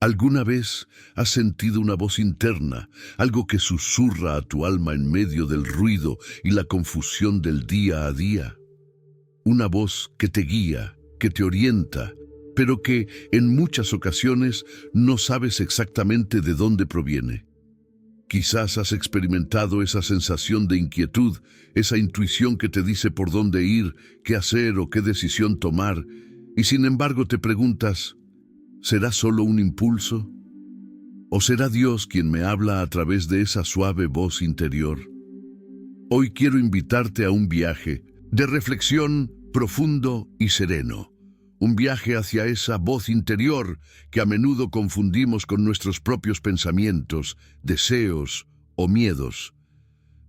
¿Alguna vez has sentido una voz interna, algo que susurra a tu alma en medio del ruido y la confusión del día a día? Una voz que te guía, que te orienta, pero que en muchas ocasiones no sabes exactamente de dónde proviene. Quizás has experimentado esa sensación de inquietud, esa intuición que te dice por dónde ir, qué hacer o qué decisión tomar, y sin embargo te preguntas, ¿será solo un impulso? ¿O será Dios quien me habla a través de esa suave voz interior? Hoy quiero invitarte a un viaje de reflexión profundo y sereno. Un viaje hacia esa voz interior que a menudo confundimos con nuestros propios pensamientos, deseos o miedos.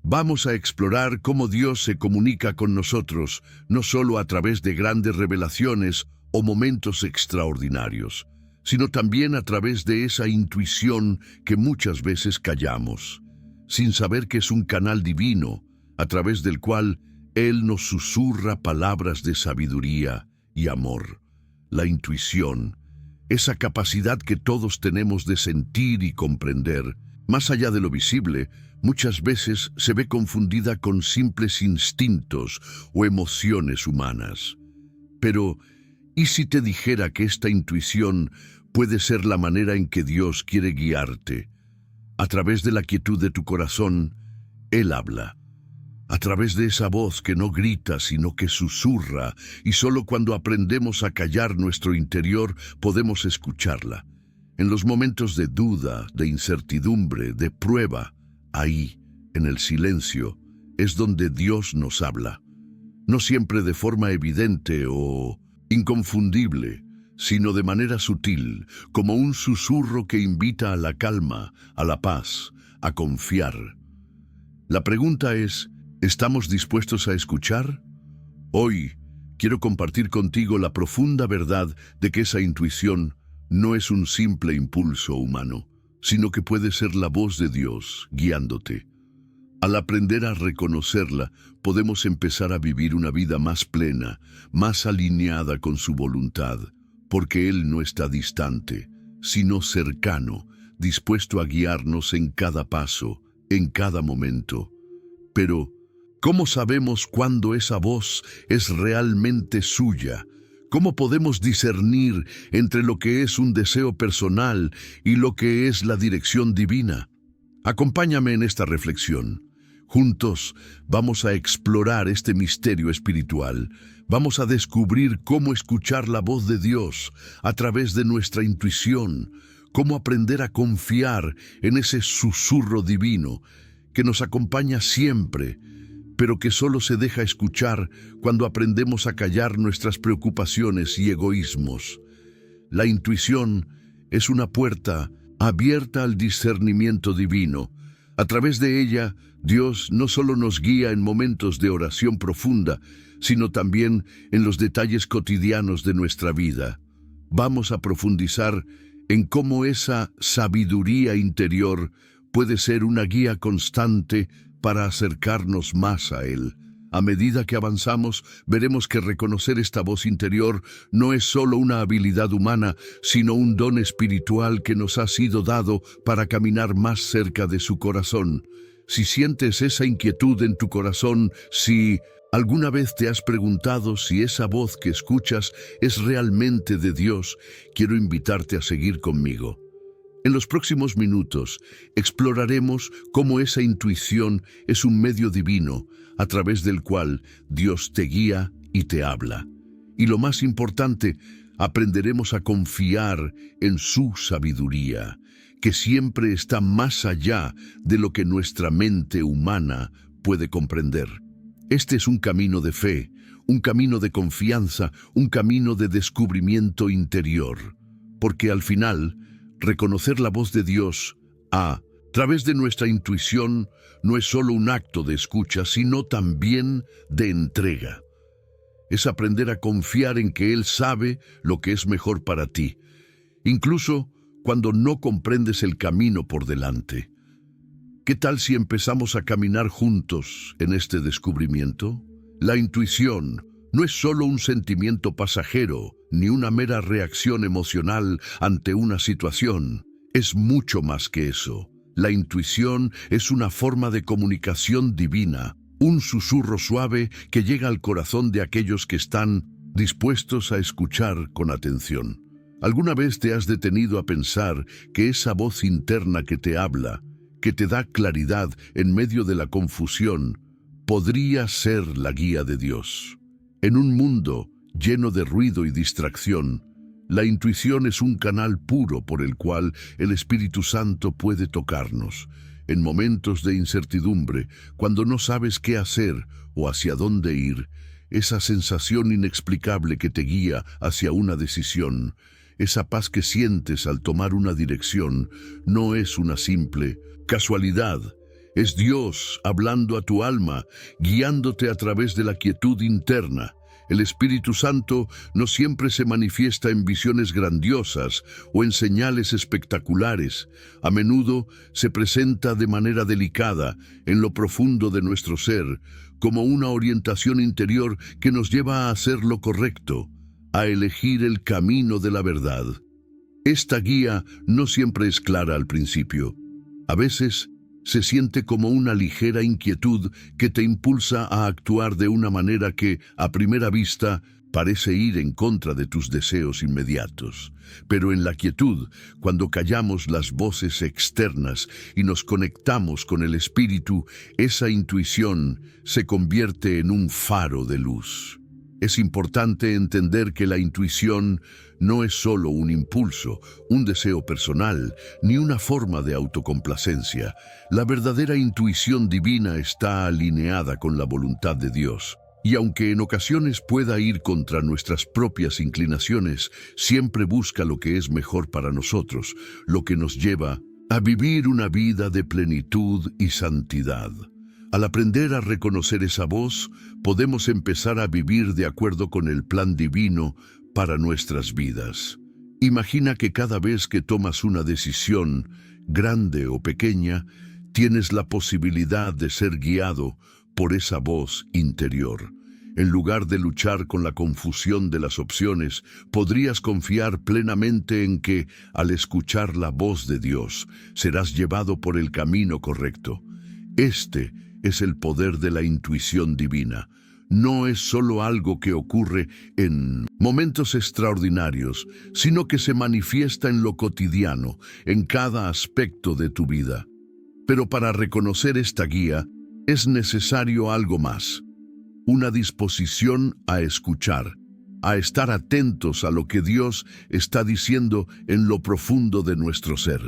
Vamos a explorar cómo Dios se comunica con nosotros, no solo a través de grandes revelaciones o momentos extraordinarios, sino también a través de esa intuición que muchas veces callamos, sin saber que es un canal divino, a través del cual Él nos susurra palabras de sabiduría y amor. La intuición, esa capacidad que todos tenemos de sentir y comprender, más allá de lo visible, muchas veces se ve confundida con simples instintos o emociones humanas. Pero, ¿y si te dijera que esta intuición puede ser la manera en que Dios quiere guiarte? A través de la quietud de tu corazón, Él habla. A través de esa voz que no grita, sino que susurra, y solo cuando aprendemos a callar nuestro interior podemos escucharla. En los momentos de duda, de incertidumbre, de prueba, ahí, en el silencio, es donde Dios nos habla. No siempre de forma evidente o inconfundible, sino de manera sutil, como un susurro que invita a la calma, a la paz, a confiar. La pregunta es, ¿estamos dispuestos a escuchar? Hoy quiero compartir contigo la profunda verdad de que esa intuición no es un simple impulso humano, sino que puede ser la voz de Dios guiándote. Al aprender a reconocerla, podemos empezar a vivir una vida más plena, más alineada con su voluntad, porque Él no está distante, sino cercano, dispuesto a guiarnos en cada paso, en cada momento. Pero, ¿cómo sabemos cuándo esa voz es realmente suya? ¿Cómo podemos discernir entre lo que es un deseo personal y lo que es la dirección divina? Acompáñame en esta reflexión. Juntos vamos a explorar este misterio espiritual. Vamos a descubrir cómo escuchar la voz de Dios a través de nuestra intuición, cómo aprender a confiar en ese susurro divino que nos acompaña siempre, pero que solo se deja escuchar cuando aprendemos a callar nuestras preocupaciones y egoísmos. La intuición es una puerta abierta al discernimiento divino. A través de ella, Dios no solo nos guía en momentos de oración profunda, sino también en los detalles cotidianos de nuestra vida. Vamos a profundizar en cómo esa sabiduría interior puede ser una guía constante para acercarnos más a Él. A medida que avanzamos, veremos que reconocer esta voz interior no es solo una habilidad humana, sino un don espiritual que nos ha sido dado para caminar más cerca de su corazón. Si sientes esa inquietud en tu corazón, si alguna vez te has preguntado si esa voz que escuchas es realmente de Dios, quiero invitarte a seguir conmigo. En los próximos minutos exploraremos cómo esa intuición es un medio divino a través del cual Dios te guía y te habla. Y lo más importante, aprenderemos a confiar en su sabiduría, que siempre está más allá de lo que nuestra mente humana puede comprender. Este es un camino de fe, un camino de confianza, un camino de descubrimiento interior, porque al final, reconocer la voz de Dios a través de nuestra intuición no es solo un acto de escucha, sino también de entrega. Es aprender a confiar en que Él sabe lo que es mejor para ti, incluso cuando no comprendes el camino por delante. ¿Qué tal si empezamos a caminar juntos en este descubrimiento? La intuición no es solo un sentimiento pasajero, ni una mera reacción emocional ante una situación. Es mucho más que eso. La intuición es una forma de comunicación divina, un susurro suave que llega al corazón de aquellos que están dispuestos a escuchar con atención. ¿Alguna vez te has detenido a pensar que esa voz interna que te habla, que te da claridad en medio de la confusión, podría ser la guía de Dios? En un mundo lleno de ruido y distracción, la intuición es un canal puro por el cual el Espíritu Santo puede tocarnos. En momentos de incertidumbre, cuando no sabes qué hacer o hacia dónde ir, esa sensación inexplicable que te guía hacia una decisión, esa paz que sientes al tomar una dirección, no es una simple casualidad. Es Dios hablando a tu alma, guiándote a través de la quietud interna. El Espíritu Santo no siempre se manifiesta en visiones grandiosas o en señales espectaculares. A menudo se presenta de manera delicada en lo profundo de nuestro ser, como una orientación interior que nos lleva a hacer lo correcto, a elegir el camino de la verdad. Esta guía no siempre es clara al principio. A veces se siente como una ligera inquietud que te impulsa a actuar de una manera que, a primera vista, parece ir en contra de tus deseos inmediatos. Pero en la quietud, cuando callamos las voces externas y nos conectamos con el Espíritu, esa intuición se convierte en un faro de luz. Es importante entender que la intuición no es solo un impulso, un deseo personal, ni una forma de autocomplacencia. La verdadera intuición divina está alineada con la voluntad de Dios. Y aunque en ocasiones pueda ir contra nuestras propias inclinaciones, siempre busca lo que es mejor para nosotros, lo que nos lleva a vivir una vida de plenitud y santidad. Al aprender a reconocer esa voz, podemos empezar a vivir de acuerdo con el plan divino para nuestras vidas. Imagina que cada vez que tomas una decisión, grande o pequeña, tienes la posibilidad de ser guiado por esa voz interior. En lugar de luchar con la confusión de las opciones, podrías confiar plenamente en que, al escuchar la voz de Dios, serás llevado por el camino correcto. Este es el poder de la intuición divina. No es solo algo que ocurre en momentos extraordinarios, sino que se manifiesta en lo cotidiano, en cada aspecto de tu vida. Pero para reconocer esta guía, es necesario algo más: una disposición a escuchar, a estar atentos a lo que Dios está diciendo en lo profundo de nuestro ser.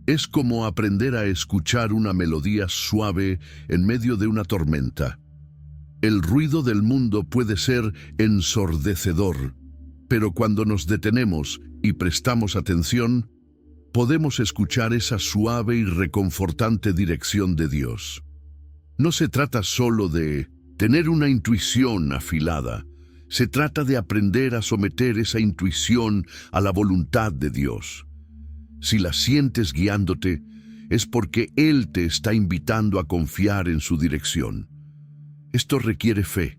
Es como aprender a escuchar una melodía suave en medio de una tormenta. El ruido del mundo puede ser ensordecedor, pero cuando nos detenemos y prestamos atención, podemos escuchar esa suave y reconfortante dirección de Dios. No se trata solo de tener una intuición afilada, se trata de aprender a someter esa intuición a la voluntad de Dios. Si la sientes guiándote, es porque Él te está invitando a confiar en su dirección. Esto requiere fe,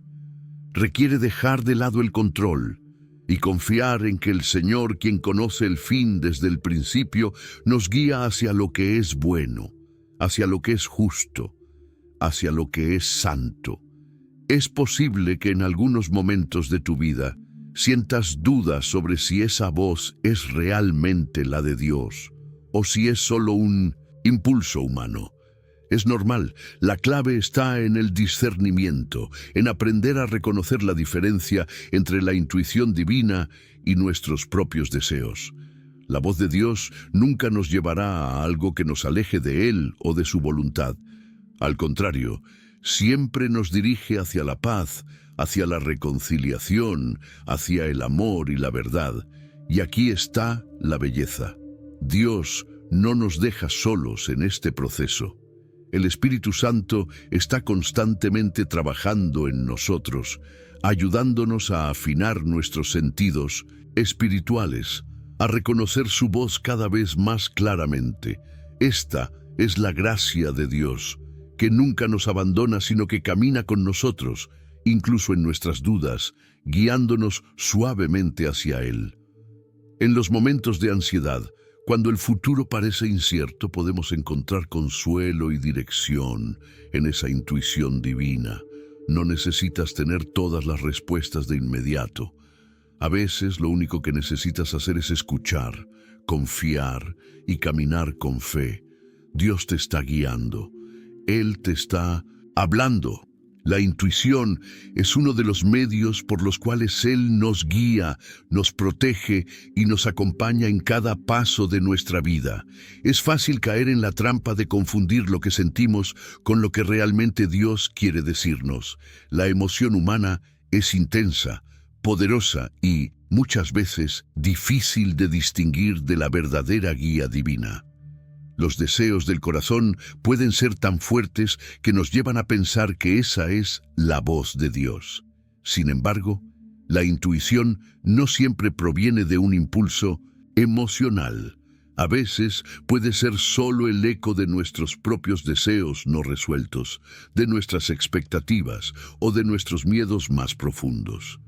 requiere dejar de lado el control y confiar en que el Señor, quien conoce el fin desde el principio, nos guía hacia lo que es bueno, hacia lo que es justo, hacia lo que es santo. Es posible que en algunos momentos de tu vida sientas dudas sobre si esa voz es realmente la de Dios o si es solo un impulso humano. Es normal, la clave está en el discernimiento, en aprender a reconocer la diferencia entre la intuición divina y nuestros propios deseos. La voz de Dios nunca nos llevará a algo que nos aleje de Él o de su voluntad. Al contrario, siempre nos dirige hacia la paz, hacia la reconciliación, hacia el amor y la verdad. Y aquí está la belleza. Dios no nos deja solos en este proceso. El Espíritu Santo está constantemente trabajando en nosotros, ayudándonos a afinar nuestros sentidos espirituales, a reconocer su voz cada vez más claramente. Esta es la gracia de Dios, que nunca nos abandona, sino que camina con nosotros incluso en nuestras dudas, guiándonos suavemente hacia Él. En los momentos de ansiedad, cuando el futuro parece incierto, podemos encontrar consuelo y dirección en esa intuición divina. No necesitas tener todas las respuestas de inmediato. A veces lo único que necesitas hacer es escuchar, confiar y caminar con fe. Dios te está guiando. Él te está hablando. La intuición es uno de los medios por los cuales Él nos guía, nos protege y nos acompaña en cada paso de nuestra vida. Es fácil caer en la trampa de confundir lo que sentimos con lo que realmente Dios quiere decirnos. La emoción humana es intensa, poderosa y, muchas veces, difícil de distinguir de la verdadera guía divina. Los deseos del corazón pueden ser tan fuertes que nos llevan a pensar que esa es la voz de Dios. Sin embargo, la intuición no siempre proviene de un impulso emocional. A veces puede ser solo el eco de nuestros propios deseos no resueltos, de nuestras expectativas o de nuestros miedos más profundos.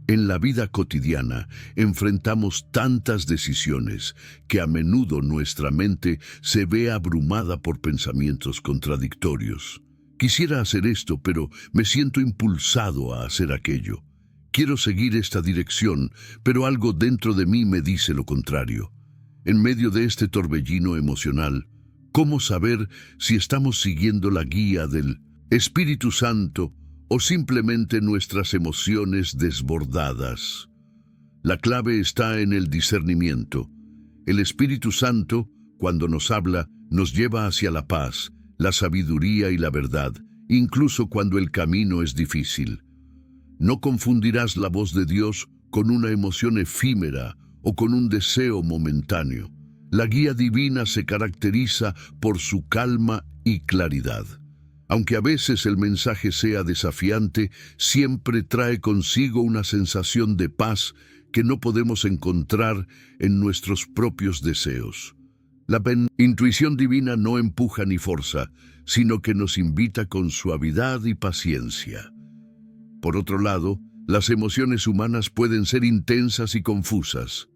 En la vida cotidiana enfrentamos tantas decisiones que a menudo nuestra mente se ve abrumada por pensamientos contradictorios. Quisiera hacer esto, pero me siento impulsado a hacer aquello. Quiero seguir esta dirección, pero algo dentro de mí me dice lo contrario. En medio de este torbellino emocional, ¿cómo saber si estamos siguiendo la guía del Espíritu Santo o simplemente nuestras emociones desbordadas? La clave está en el discernimiento. El Espíritu Santo, cuando nos habla, nos lleva hacia la paz, la sabiduría y la verdad, incluso cuando el camino es difícil. No confundirás la voz de Dios con una emoción efímera o con un deseo momentáneo. La guía divina se caracteriza por su calma y claridad. Aunque a veces el mensaje sea desafiante, siempre trae consigo una sensación de paz que no podemos encontrar en nuestros propios deseos. La intuición divina no empuja ni forza, sino que nos invita con suavidad y paciencia. Por otro lado, las emociones humanas pueden ser intensas y confusas.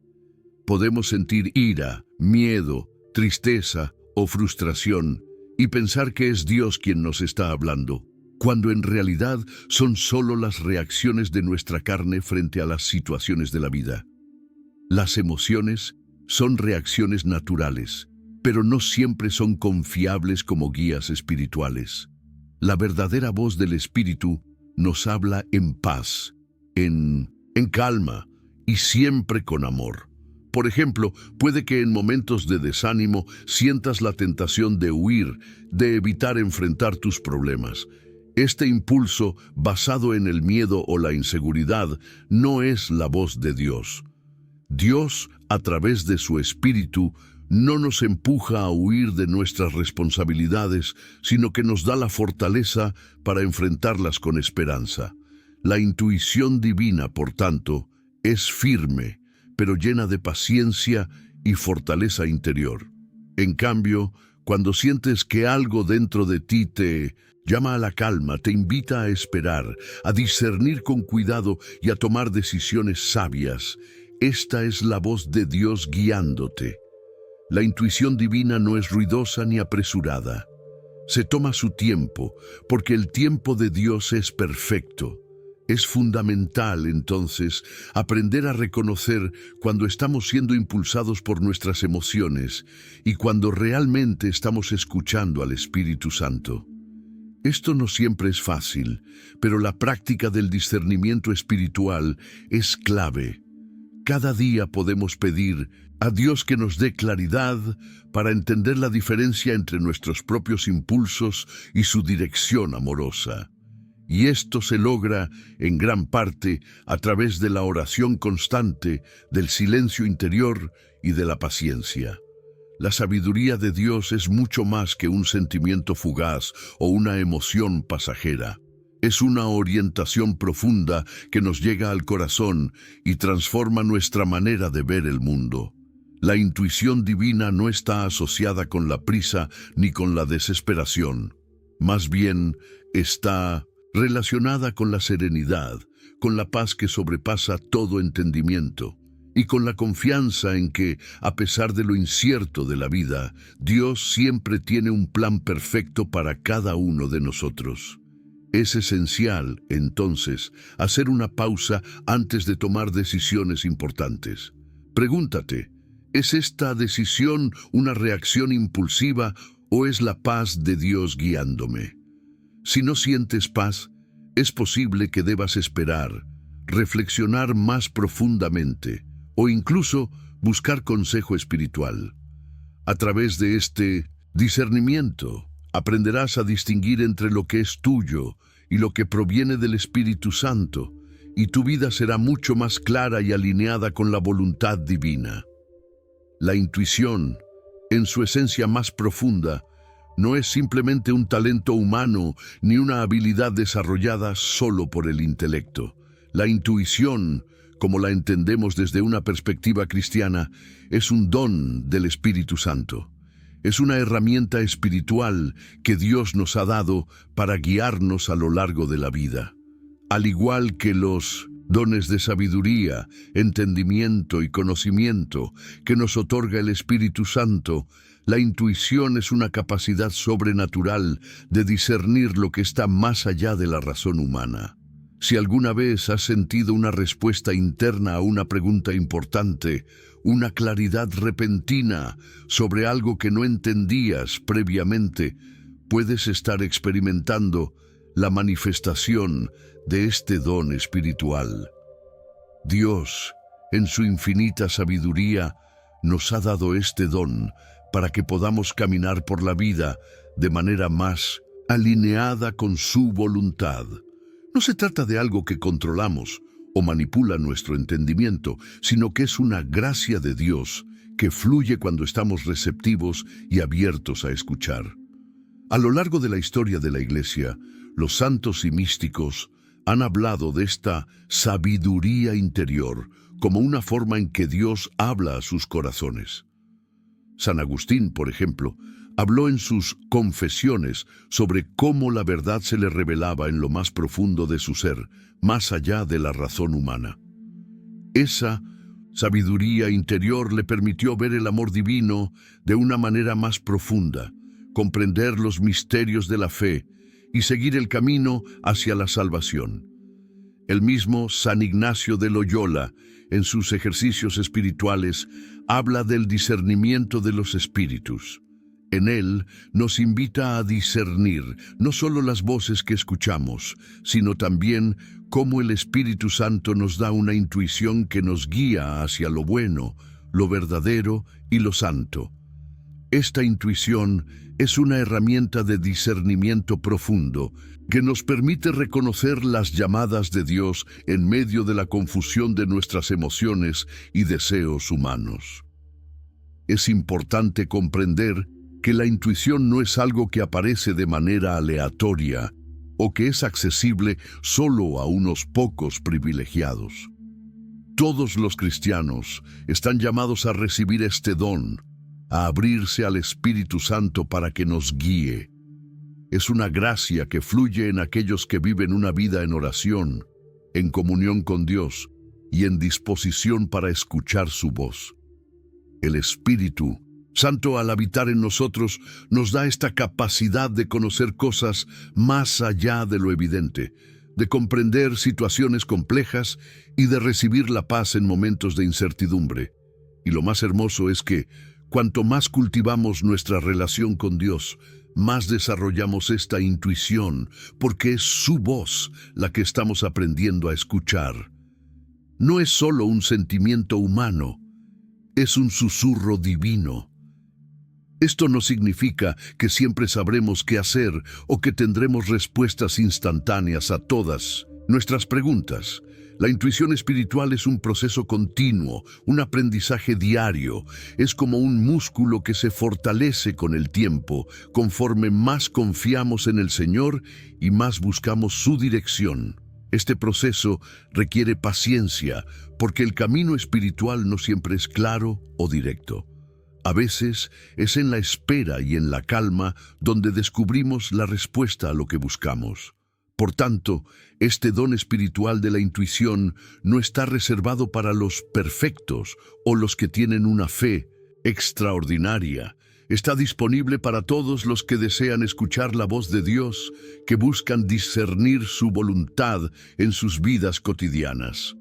Podemos sentir ira, miedo, tristeza o frustración, y pensar que es Dios quien nos está hablando, cuando en realidad son solo las reacciones de nuestra carne frente a las situaciones de la vida. Las emociones son reacciones naturales, pero no siempre son confiables como guías espirituales. La verdadera voz del Espíritu nos habla en paz, en calma y siempre con amor. Por ejemplo, puede que en momentos de desánimo sientas la tentación de huir, de evitar enfrentar tus problemas. Este impulso, basado en el miedo o la inseguridad, no es la voz de Dios. Dios, a través de su Espíritu, no nos empuja a huir de nuestras responsabilidades, sino que nos da la fortaleza para enfrentarlas con esperanza. La intuición divina, por tanto, es firme, pero llena de paciencia y fortaleza interior. En cambio, cuando sientes que algo dentro de ti te llama a la calma, te invita a esperar, a discernir con cuidado y a tomar decisiones sabias, esta es la voz de Dios guiándote. La intuición divina no es ruidosa ni apresurada. Se toma su tiempo, porque el tiempo de Dios es perfecto. Es fundamental, entonces, aprender a reconocer cuando estamos siendo impulsados por nuestras emociones y cuando realmente estamos escuchando al Espíritu Santo. Esto no siempre es fácil, pero la práctica del discernimiento espiritual es clave. Cada día podemos pedir a Dios que nos dé claridad para entender la diferencia entre nuestros propios impulsos y su dirección amorosa. Y esto se logra, en gran parte, a través de la oración constante, del silencio interior y de la paciencia. La sabiduría de Dios es mucho más que un sentimiento fugaz o una emoción pasajera. Es una orientación profunda que nos llega al corazón y transforma nuestra manera de ver el mundo. La intuición divina no está asociada con la prisa ni con la desesperación. Más bien, está relacionada con la serenidad, con la paz que sobrepasa todo entendimiento, y con la confianza en que, a pesar de lo incierto de la vida, Dios siempre tiene un plan perfecto para cada uno de nosotros. Es esencial, entonces, hacer una pausa antes de tomar decisiones importantes. Pregúntate, ¿es esta decisión una reacción impulsiva o es la paz de Dios guiándome? Si no sientes paz, es posible que debas esperar, reflexionar más profundamente o incluso buscar consejo espiritual. A través de este discernimiento, aprenderás a distinguir entre lo que es tuyo y lo que proviene del Espíritu Santo, y tu vida será mucho más clara y alineada con la voluntad divina. La intuición, en su esencia más profunda, no es simplemente un talento humano ni una habilidad desarrollada solo por el intelecto. La intuición, como la entendemos desde una perspectiva cristiana, es un don del Espíritu Santo. Es una herramienta espiritual que Dios nos ha dado para guiarnos a lo largo de la vida. Al igual que los dones de sabiduría, entendimiento y conocimiento que nos otorga el Espíritu Santo, la intuición es una capacidad sobrenatural de discernir lo que está más allá de la razón humana. Si alguna vez has sentido una respuesta interna a una pregunta importante, una claridad repentina sobre algo que no entendías previamente, puedes estar experimentando la manifestación de este don espiritual. Dios, en su infinita sabiduría, nos ha dado este don para que podamos caminar por la vida de manera más alineada con su voluntad. No se trata de algo que controlamos o manipula nuestro entendimiento, sino que es una gracia de Dios que fluye cuando estamos receptivos y abiertos a escuchar. A lo largo de la historia de la Iglesia, los santos y místicos han hablado de esta sabiduría interior como una forma en que Dios habla a sus corazones. San Agustín, por ejemplo, habló en sus Confesiones sobre cómo la verdad se le revelaba en lo más profundo de su ser, más allá de la razón humana. Esa sabiduría interior le permitió ver el amor divino de una manera más profunda, comprender los misterios de la fe y seguir el camino hacia la salvación. El mismo San Ignacio de Loyola, en sus ejercicios espirituales, habla del discernimiento de los espíritus. En él nos invita a discernir no solo las voces que escuchamos, sino también cómo el Espíritu Santo nos da una intuición que nos guía hacia lo bueno, lo verdadero y lo santo. Esta intuición es una herramienta de discernimiento profundo que nos permite reconocer las llamadas de Dios en medio de la confusión de nuestras emociones y deseos humanos. Es importante comprender que la intuición no es algo que aparece de manera aleatoria o que es accesible solo a unos pocos privilegiados. Todos los cristianos están llamados a recibir este don, a abrirse al Espíritu Santo para que nos guíe. Es una gracia que fluye en aquellos que viven una vida en oración, en comunión con Dios y en disposición para escuchar su voz. El Espíritu Santo, al habitar en nosotros, nos da esta capacidad de conocer cosas más allá de lo evidente, de comprender situaciones complejas y de recibir la paz en momentos de incertidumbre. Y lo más hermoso es que, cuanto más cultivamos nuestra relación con Dios, más desarrollamos esta intuición, porque es su voz la que estamos aprendiendo a escuchar. No es solo un sentimiento humano, es un susurro divino. Esto no significa que siempre sabremos qué hacer o que tendremos respuestas instantáneas a todas nuestras preguntas. La intuición espiritual es un proceso continuo, un aprendizaje diario. Es como un músculo que se fortalece con el tiempo, conforme más confiamos en el Señor y más buscamos su dirección. Este proceso requiere paciencia, porque el camino espiritual no siempre es claro o directo. A veces es en la espera y en la calma donde descubrimos la respuesta a lo que buscamos. Por tanto, este don espiritual de la intuición no está reservado para los perfectos o los que tienen una fe extraordinaria. Está disponible para todos los que desean escuchar la voz de Dios, que buscan discernir su voluntad en sus vidas cotidianas.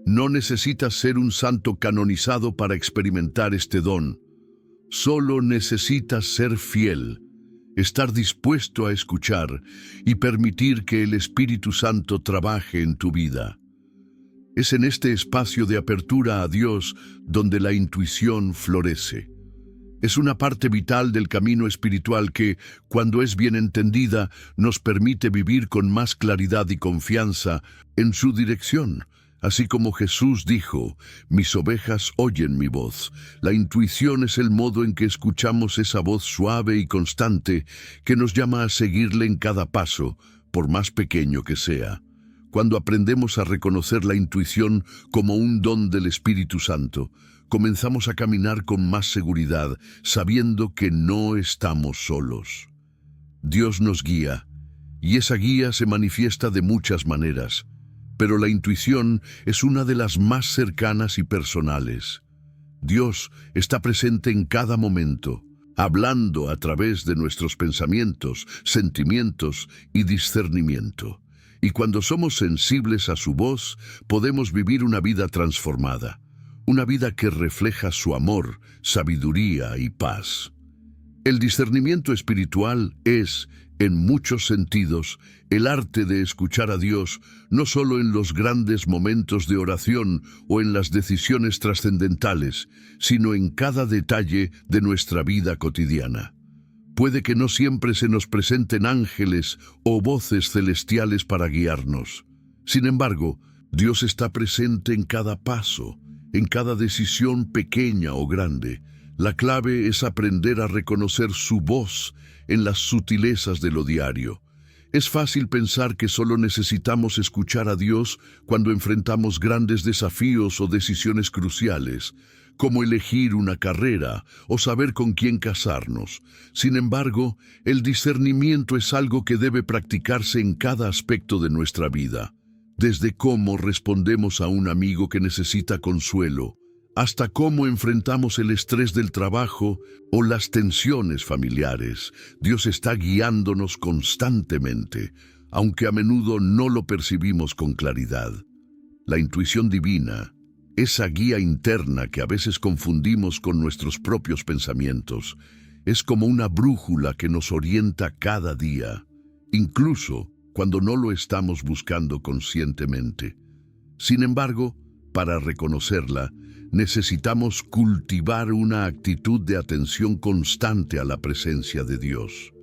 No necesitas ser un santo canonizado para experimentar este don. Solo necesitas ser fiel, estar dispuesto a escuchar y permitir que el Espíritu Santo trabaje en tu vida. Es en este espacio de apertura a Dios donde la intuición florece. Es una parte vital del camino espiritual que, cuando es bien entendida, nos permite vivir con más claridad y confianza en su dirección. Así como Jesús dijo, mis ovejas oyen mi voz. La intuición es el modo en que escuchamos esa voz suave y constante que nos llama a seguirle en cada paso, por más pequeño que sea. Cuando aprendemos a reconocer la intuición como un don del Espíritu Santo, comenzamos a caminar con más seguridad, sabiendo que no estamos solos. Dios nos guía, y esa guía se manifiesta de muchas maneras. Pero la intuición es una de las más cercanas y personales. Dios está presente en cada momento, hablando a través de nuestros pensamientos, sentimientos y discernimiento. Y cuando somos sensibles a su voz, podemos vivir una vida transformada, una vida que refleja su amor, sabiduría y paz. El discernimiento espiritual es, en muchos sentidos, el arte de escuchar a Dios, no solo en los grandes momentos de oración o en las decisiones trascendentales, sino en cada detalle de nuestra vida cotidiana. Puede que no siempre se nos presenten ángeles o voces celestiales para guiarnos. Sin embargo, Dios está presente en cada paso, en cada decisión pequeña o grande. La clave es aprender a reconocer su voz en las sutilezas de lo diario. Es fácil pensar que solo necesitamos escuchar a Dios cuando enfrentamos grandes desafíos o decisiones cruciales, como elegir una carrera o saber con quién casarnos. Sin embargo, el discernimiento es algo que debe practicarse en cada aspecto de nuestra vida, desde cómo respondemos a un amigo que necesita consuelo, hasta cómo enfrentamos el estrés del trabajo o las tensiones familiares. Dios está guiándonos constantemente, aunque a menudo no lo percibimos con claridad. La intuición divina, esa guía interna que a veces confundimos con nuestros propios pensamientos, es como una brújula que nos orienta cada día, incluso cuando no lo estamos buscando conscientemente. Sin embargo, para reconocerla, necesitamos cultivar una actitud de atención constante a la presencia de Dios.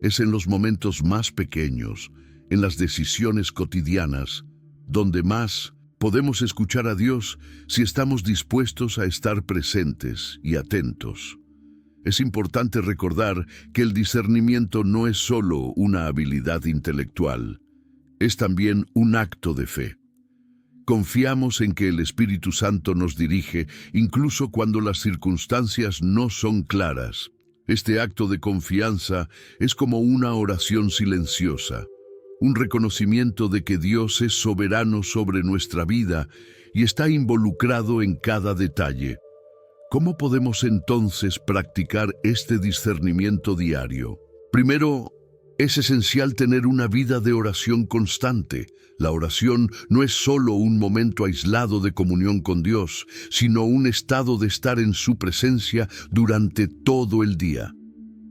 Es en los momentos más pequeños, en las decisiones cotidianas, donde más podemos escuchar a Dios si estamos dispuestos a estar presentes y atentos. Es importante recordar que el discernimiento no es solo una habilidad intelectual, es también un acto de fe. Confiamos en que el Espíritu Santo nos dirige, incluso cuando las circunstancias no son claras. Este acto de confianza es como una oración silenciosa, un reconocimiento de que Dios es soberano sobre nuestra vida y está involucrado en cada detalle. ¿Cómo podemos entonces practicar este discernimiento diario? Primero, es esencial tener una vida de oración constante. La oración no es solo un momento aislado de comunión con Dios, sino un estado de estar en su presencia durante todo el día.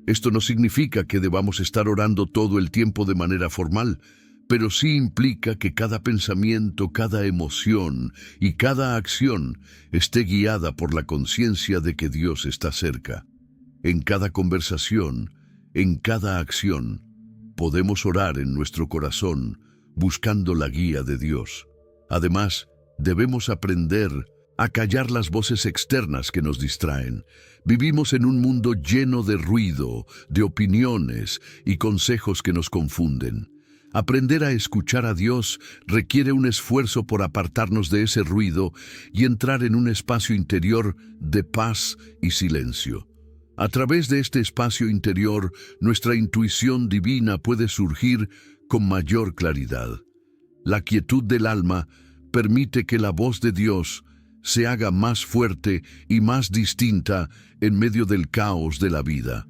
Esto no significa que debamos estar orando todo el tiempo de manera formal, pero sí implica que cada pensamiento, cada emoción y cada acción esté guiada por la conciencia de que Dios está cerca. En cada conversación, en cada acción, podemos orar en nuestro corazón, buscando la guía de Dios. Además, debemos aprender a callar las voces externas que nos distraen. Vivimos en un mundo lleno de ruido, de opiniones y consejos que nos confunden. Aprender a escuchar a Dios requiere un esfuerzo por apartarnos de ese ruido y entrar en un espacio interior de paz y silencio. A través de este espacio interior, nuestra intuición divina puede surgir con mayor claridad. La quietud del alma permite que la voz de Dios se haga más fuerte y más distinta en medio del caos de la vida.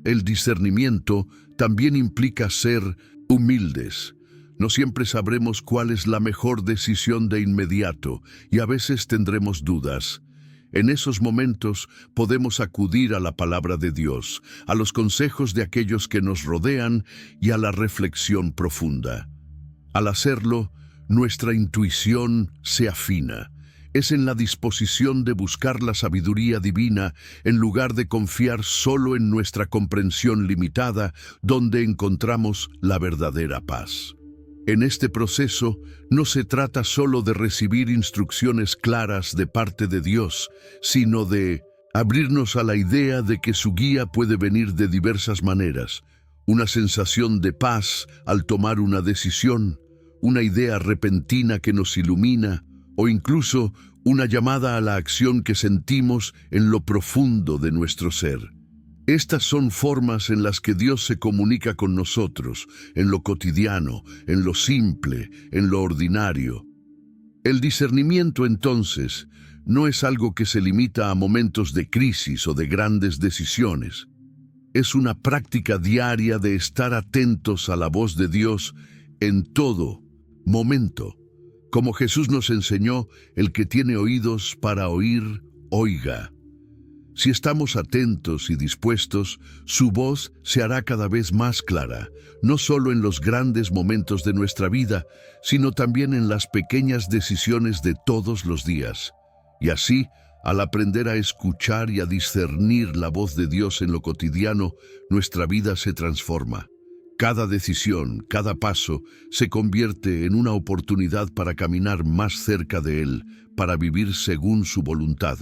El discernimiento también implica ser humildes. No siempre sabremos cuál es la mejor decisión de inmediato y a veces tendremos dudas. En esos momentos podemos acudir a la palabra de Dios, a los consejos de aquellos que nos rodean y a la reflexión profunda. Al hacerlo, nuestra intuición se afina. Es en la disposición de buscar la sabiduría divina en lugar de confiar solo en nuestra comprensión limitada, donde encontramos la verdadera paz. En este proceso no se trata solo de recibir instrucciones claras de parte de Dios, sino de abrirnos a la idea de que su guía puede venir de diversas maneras. Una sensación de paz al tomar una decisión, una idea repentina que nos ilumina, o incluso una llamada a la acción que sentimos en lo profundo de nuestro ser. Estas son formas en las que Dios se comunica con nosotros, en lo cotidiano, en lo simple, en lo ordinario. El discernimiento, entonces, no es algo que se limita a momentos de crisis o de grandes decisiones. Es una práctica diaria de estar atentos a la voz de Dios en todo momento. Como Jesús nos enseñó, el que tiene oídos para oír, oiga. Si estamos atentos y dispuestos, su voz se hará cada vez más clara, no solo en los grandes momentos de nuestra vida, sino también en las pequeñas decisiones de todos los días. Y así, al aprender a escuchar y a discernir la voz de Dios en lo cotidiano, nuestra vida se transforma. Cada decisión, cada paso, se convierte en una oportunidad para caminar más cerca de Él, para vivir según su voluntad.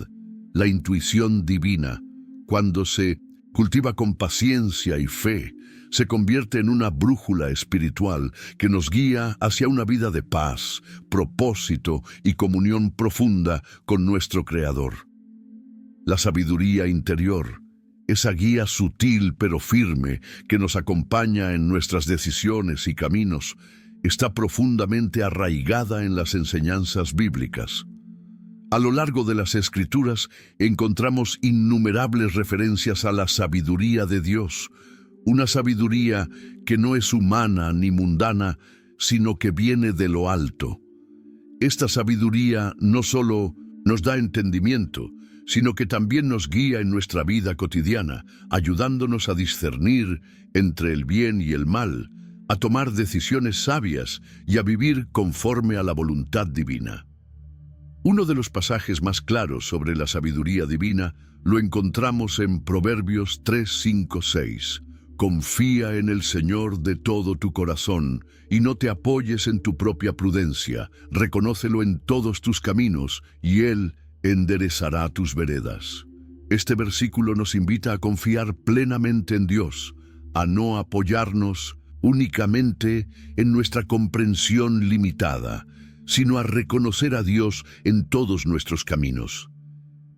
La intuición divina, cuando se cultiva con paciencia y fe, se convierte en una brújula espiritual que nos guía hacia una vida de paz, propósito y comunión profunda con nuestro Creador. La sabiduría interior, esa guía sutil pero firme que nos acompaña en nuestras decisiones y caminos, está profundamente arraigada en las enseñanzas bíblicas. A lo largo de las Escrituras encontramos innumerables referencias a la sabiduría de Dios, una sabiduría que no es humana ni mundana, sino que viene de lo alto. Esta sabiduría no solo nos da entendimiento, sino que también nos guía en nuestra vida cotidiana, ayudándonos a discernir entre el bien y el mal, a tomar decisiones sabias y a vivir conforme a la voluntad divina. Uno de los pasajes más claros sobre la sabiduría divina lo encontramos en Proverbios 3, 5, 6. Confía en el Señor de todo tu corazón y no te apoyes en tu propia prudencia. Reconócelo en todos tus caminos y Él enderezará tus veredas. Este versículo nos invita a confiar plenamente en Dios, a no apoyarnos únicamente en nuestra comprensión limitada, sino a reconocer a Dios en todos nuestros caminos.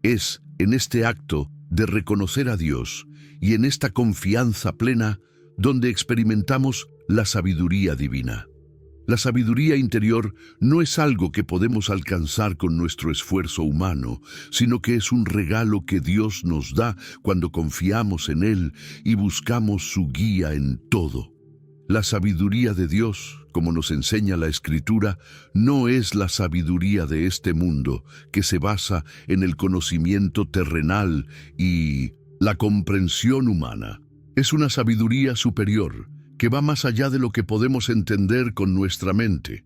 Es en este acto de reconocer a Dios y en esta confianza plena donde experimentamos la sabiduría divina. La sabiduría interior no es algo que podemos alcanzar con nuestro esfuerzo humano, sino que es un regalo que Dios nos da cuando confiamos en Él y buscamos su guía en todo. La sabiduría de Dios, como nos enseña la Escritura, no es la sabiduría de este mundo, que se basa en el conocimiento terrenal y la comprensión humana. Es una sabiduría superior, que va más allá de lo que podemos entender con nuestra mente.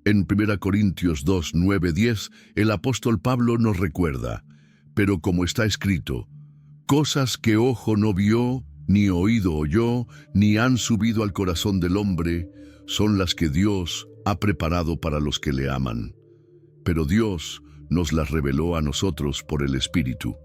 En 1 Corintios 2, 9, 10, el apóstol Pablo nos recuerda, pero como está escrito, cosas que ojo no vio, ni oído oyó, ni han subido al corazón del hombre, son las que Dios ha preparado para los que le aman. Pero Dios nos las reveló a nosotros por el Espíritu.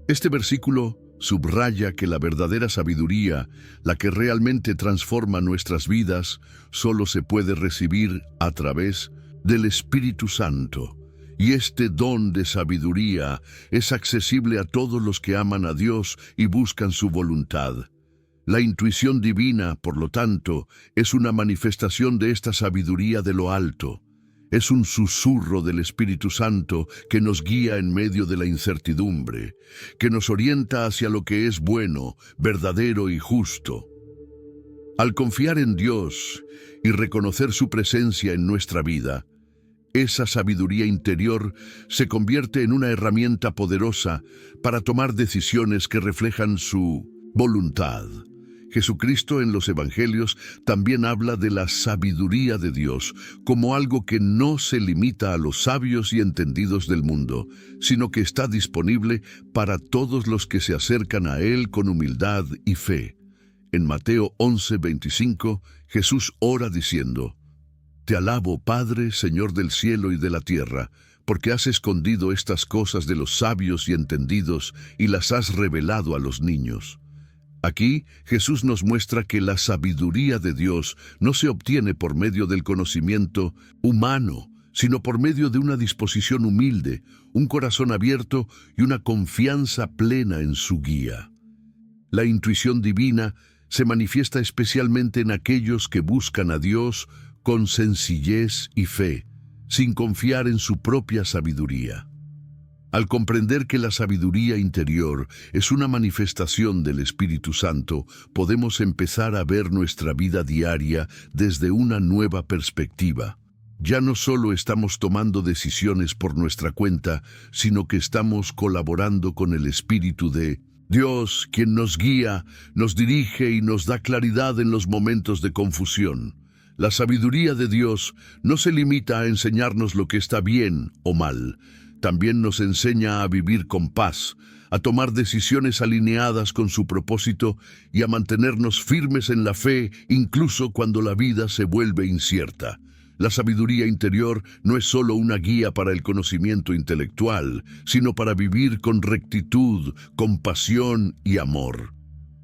Este versículo subraya que la verdadera sabiduría, la que realmente transforma nuestras vidas, solo se puede recibir a través del Espíritu Santo. Y este don de sabiduría es accesible a todos los que aman a Dios y buscan su voluntad. La intuición divina, por lo tanto, es una manifestación de esta sabiduría de lo alto. Es un susurro del Espíritu Santo que nos guía en medio de la incertidumbre, que nos orienta hacia lo que es bueno, verdadero y justo. Al confiar en Dios y reconocer su presencia en nuestra vida, esa sabiduría interior se convierte en una herramienta poderosa para tomar decisiones que reflejan su voluntad. Jesucristo en los Evangelios también habla de la sabiduría de Dios como algo que no se limita a los sabios y entendidos del mundo, sino que está disponible para todos los que se acercan a Él con humildad y fe. En Mateo 11:25, Jesús ora diciendo: Te alabo, Padre, Señor del cielo y de la tierra, porque has escondido estas cosas de los sabios y entendidos y las has revelado a los niños. Aquí, Jesús nos muestra que la sabiduría de Dios no se obtiene por medio del conocimiento humano, sino por medio de una disposición humilde, un corazón abierto y una confianza plena en su guía. La intuición divina se manifiesta especialmente en aquellos que buscan a Dios con sencillez y fe, sin confiar en su propia sabiduría. Al comprender que la sabiduría interior es una manifestación del Espíritu Santo, podemos empezar a ver nuestra vida diaria desde una nueva perspectiva. Ya no solo estamos tomando decisiones por nuestra cuenta, sino que estamos colaborando con el Espíritu de Dios, quien nos guía, nos dirige y nos da claridad en los momentos de confusión. La sabiduría de Dios no se limita a enseñarnos lo que está bien o mal. También nos enseña a vivir con paz, a tomar decisiones alineadas con su propósito y a mantenernos firmes en la fe, incluso cuando la vida se vuelve incierta. La sabiduría interior no es solo una guía para el conocimiento intelectual, sino para vivir con rectitud, compasión y amor.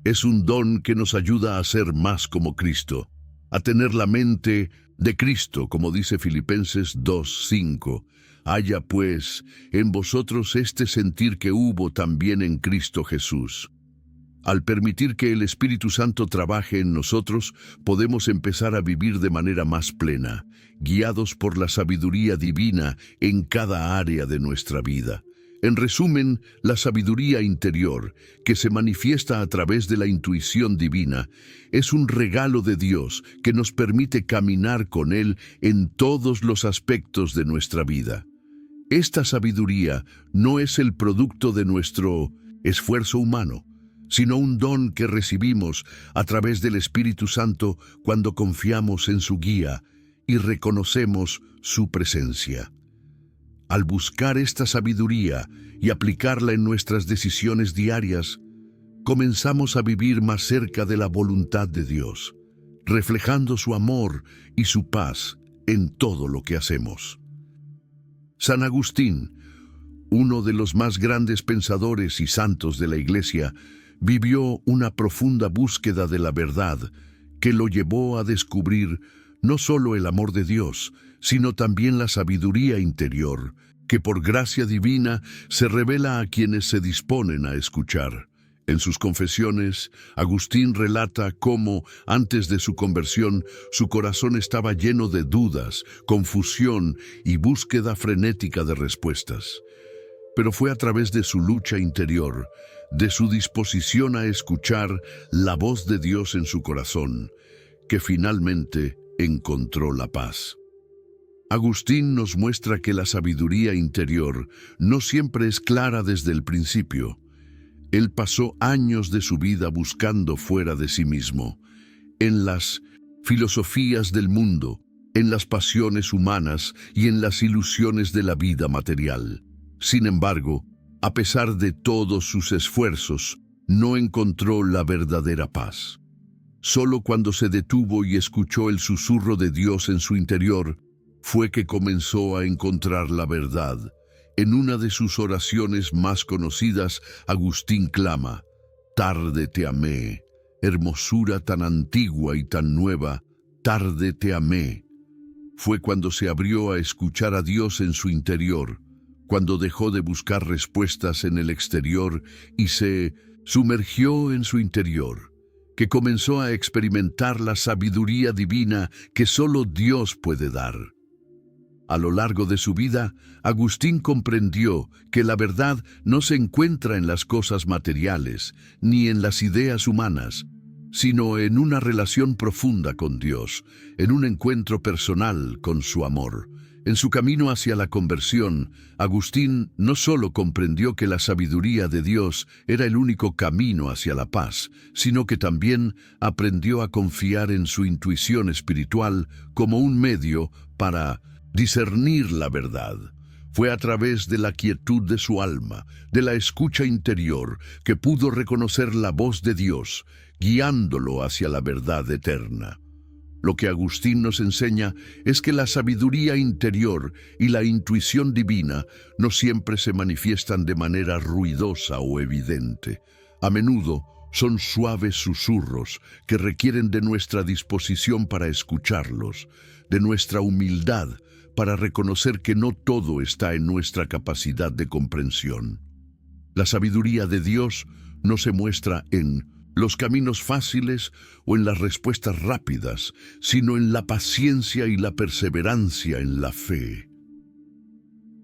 Es un don que nos ayuda a ser más como Cristo, a tener la mente de Cristo, como dice Filipenses 2:5. Haya pues en vosotros este sentir que hubo también en Cristo Jesús. Al permitir que el Espíritu Santo trabaje en nosotros, podemos empezar a vivir de manera más plena, guiados por la sabiduría divina en cada área de nuestra vida. En resumen, la sabiduría interior, que se manifiesta a través de la intuición divina, es un regalo de Dios que nos permite caminar con Él en todos los aspectos de nuestra vida. Esta sabiduría no es el producto de nuestro esfuerzo humano, sino un don que recibimos a través del Espíritu Santo cuando confiamos en su guía y reconocemos su presencia. Al buscar esta sabiduría y aplicarla en nuestras decisiones diarias, comenzamos a vivir más cerca de la voluntad de Dios, reflejando su amor y su paz en todo lo que hacemos. San Agustín, uno de los más grandes pensadores y santos de la Iglesia, vivió una profunda búsqueda de la verdad que lo llevó a descubrir no solo el amor de Dios, sino también la sabiduría interior, que por gracia divina se revela a quienes se disponen a escuchar. En sus confesiones, Agustín relata cómo, antes de su conversión, su corazón estaba lleno de dudas, confusión y búsqueda frenética de respuestas. Pero fue a través de su lucha interior, de su disposición a escuchar la voz de Dios en su corazón, que finalmente encontró la paz. Agustín nos muestra que la sabiduría interior no siempre es clara desde el principio. Él pasó años de su vida buscando fuera de sí mismo, en las filosofías del mundo, en las pasiones humanas y en las ilusiones de la vida material. Sin embargo, a pesar de todos sus esfuerzos, no encontró la verdadera paz. Solo cuando se detuvo y escuchó el susurro de Dios en su interior, fue que comenzó a encontrar la verdad. En una de sus oraciones más conocidas, Agustín clama: «Tarde te amé, hermosura tan antigua y tan nueva, tarde te amé». Fue cuando se abrió a escuchar a Dios en su interior, cuando dejó de buscar respuestas en el exterior y se sumergió en su interior, que comenzó a experimentar la sabiduría divina que solo Dios puede dar. A lo largo de su vida, Agustín comprendió que la verdad no se encuentra en las cosas materiales, ni en las ideas humanas, sino en una relación profunda con Dios, en un encuentro personal con su amor. En su camino hacia la conversión, Agustín no solo comprendió que la sabiduría de Dios era el único camino hacia la paz, sino que también aprendió a confiar en su intuición espiritual como un medio para discernir la verdad. Fue a través de la quietud de su alma, de la escucha interior, que pudo reconocer la voz de Dios, guiándolo hacia la verdad eterna. Lo que Agustín nos enseña es que la sabiduría interior y la intuición divina no siempre se manifiestan de manera ruidosa o evidente. A menudo son suaves susurros que requieren de nuestra disposición para escucharlos, de nuestra humildad para reconocer que no todo está en nuestra capacidad de comprensión. La sabiduría de Dios no se muestra en los caminos fáciles o en las respuestas rápidas, sino en la paciencia y la perseverancia en la fe.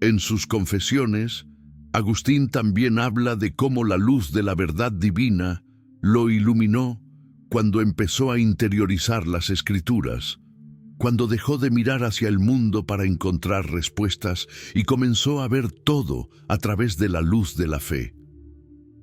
En sus confesiones, Agustín también habla de cómo la luz de la verdad divina lo iluminó cuando empezó a interiorizar las Escrituras, cuando dejó de mirar hacia el mundo para encontrar respuestas y comenzó a ver todo a través de la luz de la fe.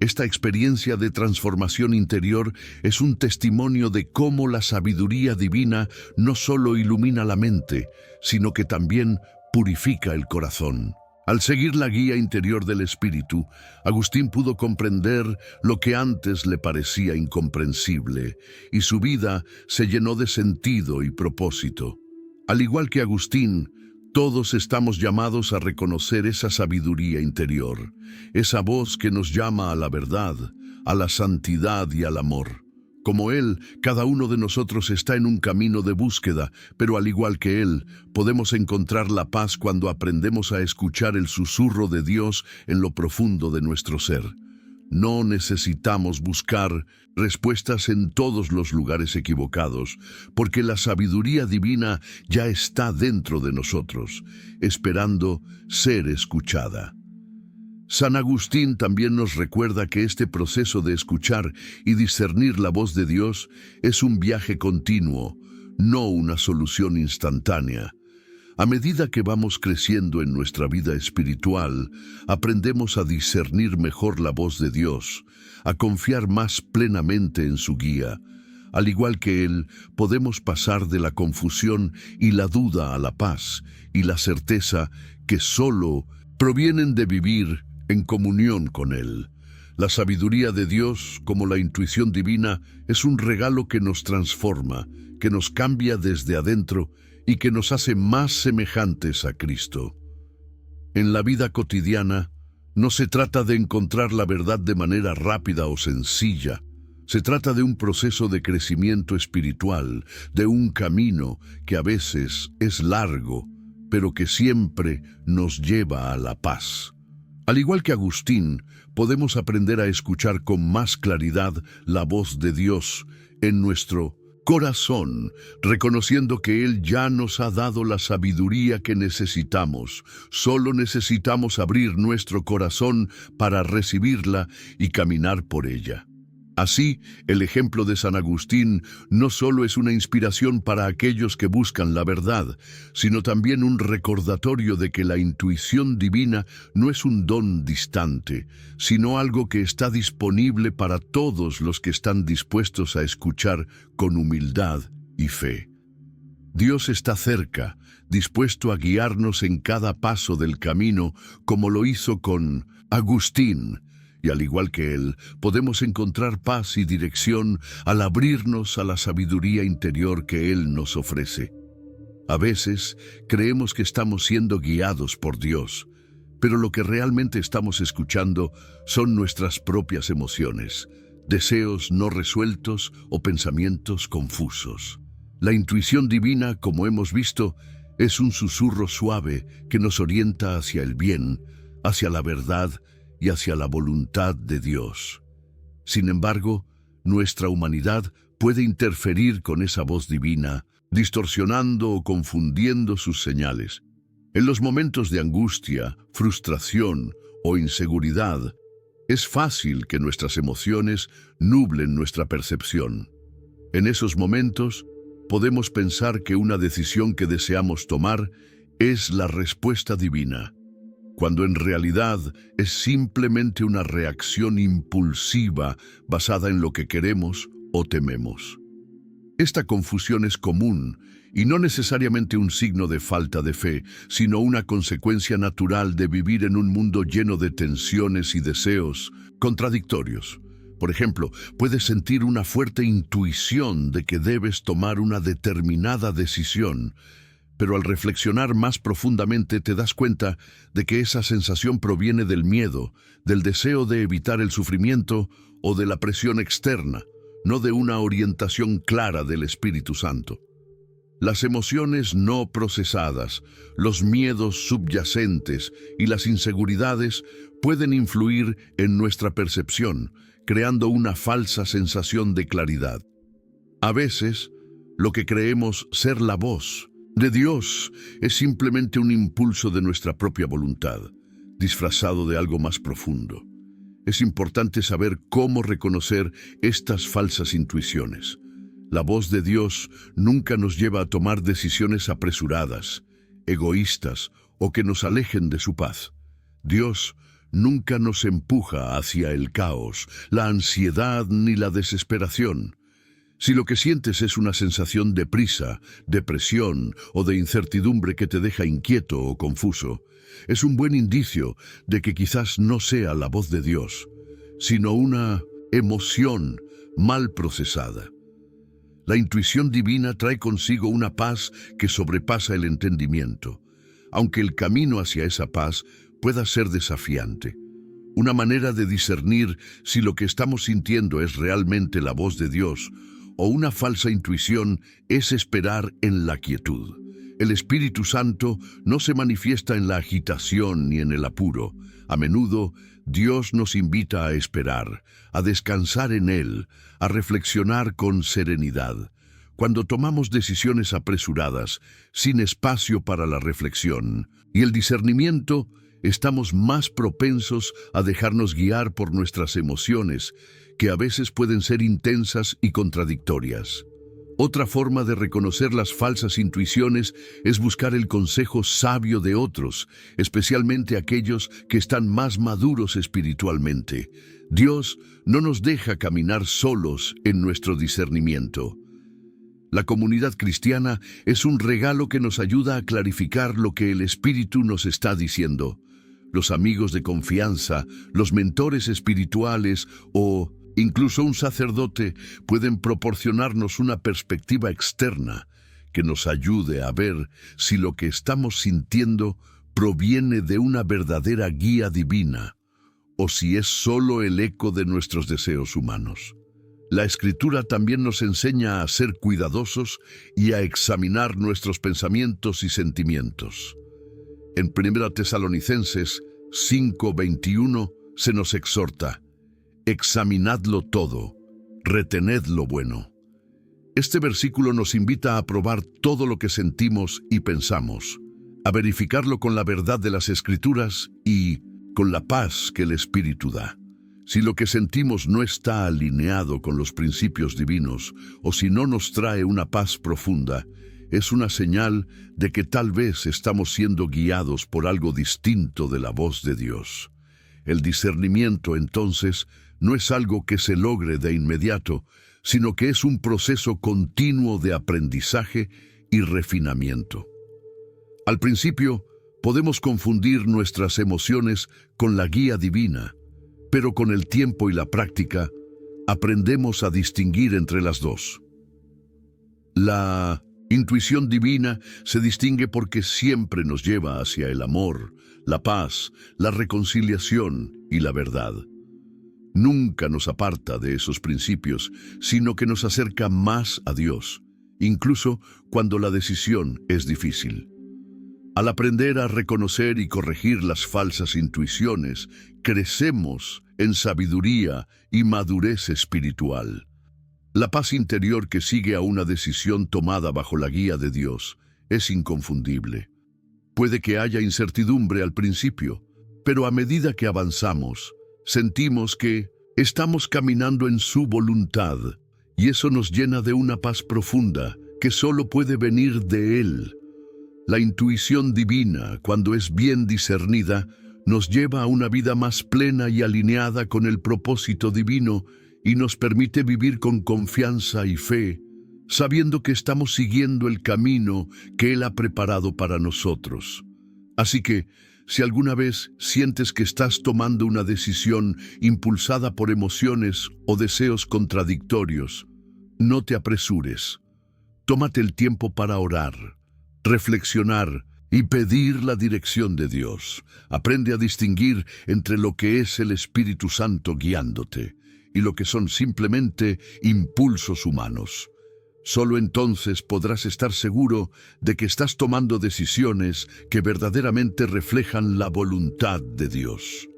Esta experiencia de transformación interior es un testimonio de cómo la sabiduría divina no solo ilumina la mente, sino que también purifica el corazón. Al seguir la guía interior del Espíritu, Agustín pudo comprender lo que antes le parecía incomprensible, y su vida se llenó de sentido y propósito. Al igual que Agustín, todos estamos llamados a reconocer esa sabiduría interior, esa voz que nos llama a la verdad, a la santidad y al amor. Como Él, cada uno de nosotros está en un camino de búsqueda, pero al igual que Él, podemos encontrar la paz cuando aprendemos a escuchar el susurro de Dios en lo profundo de nuestro ser. No necesitamos buscar respuestas en todos los lugares equivocados, porque la sabiduría divina ya está dentro de nosotros, esperando ser escuchada. San Agustín también nos recuerda que este proceso de escuchar y discernir la voz de Dios es un viaje continuo, no una solución instantánea. A medida que vamos creciendo en nuestra vida espiritual, aprendemos a discernir mejor la voz de Dios, a confiar más plenamente en su guía. Al igual que Él, podemos pasar de la confusión y la duda a la paz y la certeza que solo provienen de vivir en comunión con Él. La sabiduría de Dios, como la intuición divina, es un regalo que nos transforma, que nos cambia desde adentro y que nos hace más semejantes a Cristo. En la vida cotidiana, no se trata de encontrar la verdad de manera rápida o sencilla. Se trata de un proceso de crecimiento espiritual, de un camino que a veces es largo, pero que siempre nos lleva a la paz. Al igual que Agustín, podemos aprender a escuchar con más claridad la voz de Dios en nuestro corazón, reconociendo que Él ya nos ha dado la sabiduría que necesitamos. Solo necesitamos abrir nuestro corazón para recibirla y caminar por ella. Así, el ejemplo de San Agustín no solo es una inspiración para aquellos que buscan la verdad, sino también un recordatorio de que la intuición divina no es un don distante, sino algo que está disponible para todos los que están dispuestos a escuchar con humildad y fe. Dios está cerca, dispuesto a guiarnos en cada paso del camino, como lo hizo con Agustín. Y al igual que Él, podemos encontrar paz y dirección al abrirnos a la sabiduría interior que Él nos ofrece. A veces creemos que estamos siendo guiados por Dios, pero lo que realmente estamos escuchando son nuestras propias emociones, deseos no resueltos o pensamientos confusos. La intuición divina, como hemos visto, es un susurro suave que nos orienta hacia el bien, hacia la verdad y hacia la voluntad de Dios. Sin embargo, nuestra humanidad puede interferir con esa voz divina, distorsionando o confundiendo sus señales. En los momentos de angustia, frustración o inseguridad, es fácil que nuestras emociones nublen nuestra percepción. En esos momentos, podemos pensar que una decisión que deseamos tomar es la respuesta divina, cuando en realidad es simplemente una reacción impulsiva basada en lo que queremos o tememos. Esta confusión es común y no necesariamente un signo de falta de fe, sino una consecuencia natural de vivir en un mundo lleno de tensiones y deseos contradictorios. Por ejemplo, puedes sentir una fuerte intuición de que debes tomar una determinada decisión, pero al reflexionar más profundamente te das cuenta de que esa sensación proviene del miedo, del deseo de evitar el sufrimiento o de la presión externa, no de una orientación clara del Espíritu Santo. Las emociones no procesadas, los miedos subyacentes y las inseguridades pueden influir en nuestra percepción, creando una falsa sensación de claridad. A veces, lo que creemos ser la voz de Dios es simplemente un impulso de nuestra propia voluntad, disfrazado de algo más profundo. Es importante saber cómo reconocer estas falsas intuiciones. La voz de Dios nunca nos lleva a tomar decisiones apresuradas, egoístas o que nos alejen de su paz. Dios nunca nos empuja hacia el caos, la ansiedad ni la desesperación. Si lo que sientes es una sensación de prisa, depresión o de incertidumbre que te deja inquieto o confuso, es un buen indicio de que quizás no sea la voz de Dios, sino una emoción mal procesada. La intuición divina trae consigo una paz que sobrepasa el entendimiento, aunque el camino hacia esa paz pueda ser desafiante. Una manera de discernir si lo que estamos sintiendo es realmente la voz de Dios o una falsa intuición es esperar en la quietud. El Espíritu Santo no se manifiesta en la agitación ni en el apuro. A menudo, Dios nos invita a esperar, a descansar en Él, a reflexionar con serenidad. Cuando tomamos decisiones apresuradas, sin espacio para la reflexión y el discernimiento, estamos más propensos a dejarnos guiar por nuestras emociones, que a veces pueden ser intensas y contradictorias. Otra forma de reconocer las falsas intuiciones es buscar el consejo sabio de otros, especialmente aquellos que están más maduros espiritualmente. Dios no nos deja caminar solos en nuestro discernimiento. La comunidad cristiana es un regalo que nos ayuda a clarificar lo que el Espíritu nos está diciendo. Los amigos de confianza, los mentores espirituales o incluso un sacerdote pueden proporcionarnos una perspectiva externa que nos ayude a ver si lo que estamos sintiendo proviene de una verdadera guía divina o si es solo el eco de nuestros deseos humanos. La Escritura también nos enseña a ser cuidadosos y a examinar nuestros pensamientos y sentimientos. En 1 Tesalonicenses 5:21 se nos exhorta: examinadlo todo, retened lo bueno. Este versículo nos invita a probar todo lo que sentimos y pensamos, a verificarlo con la verdad de las Escrituras y con la paz que el Espíritu da. Si lo que sentimos no está alineado con los principios divinos o si no nos trae una paz profunda, es una señal de que tal vez estamos siendo guiados por algo distinto de la voz de Dios. El discernimiento, entonces, no es algo que se logre de inmediato, sino que es un proceso continuo de aprendizaje y refinamiento. Al principio, podemos confundir nuestras emociones con la guía divina, pero con el tiempo y la práctica, aprendemos a distinguir entre las dos. La intuición divina se distingue porque siempre nos lleva hacia el amor, la paz, la reconciliación y la verdad. Nunca nos aparta de esos principios, sino que nos acerca más a Dios, incluso cuando la decisión es difícil. Al aprender a reconocer y corregir las falsas intuiciones, crecemos en sabiduría y madurez espiritual. La paz interior que sigue a una decisión tomada bajo la guía de Dios es inconfundible. Puede que haya incertidumbre al principio, pero a medida que avanzamos, sentimos que estamos caminando en su voluntad, y eso nos llena de una paz profunda que solo puede venir de Él. La intuición divina, cuando es bien discernida, nos lleva a una vida más plena y alineada con el propósito divino y nos permite vivir con confianza y fe, sabiendo que estamos siguiendo el camino que Él ha preparado para nosotros. Así que, si alguna vez sientes que estás tomando una decisión impulsada por emociones o deseos contradictorios, no te apresures. Tómate el tiempo para orar, reflexionar y pedir la dirección de Dios. Aprende a distinguir entre lo que es el Espíritu Santo guiándote y lo que son simplemente impulsos humanos. Solo entonces podrás estar seguro de que estás tomando decisiones que verdaderamente reflejan la voluntad de Dios.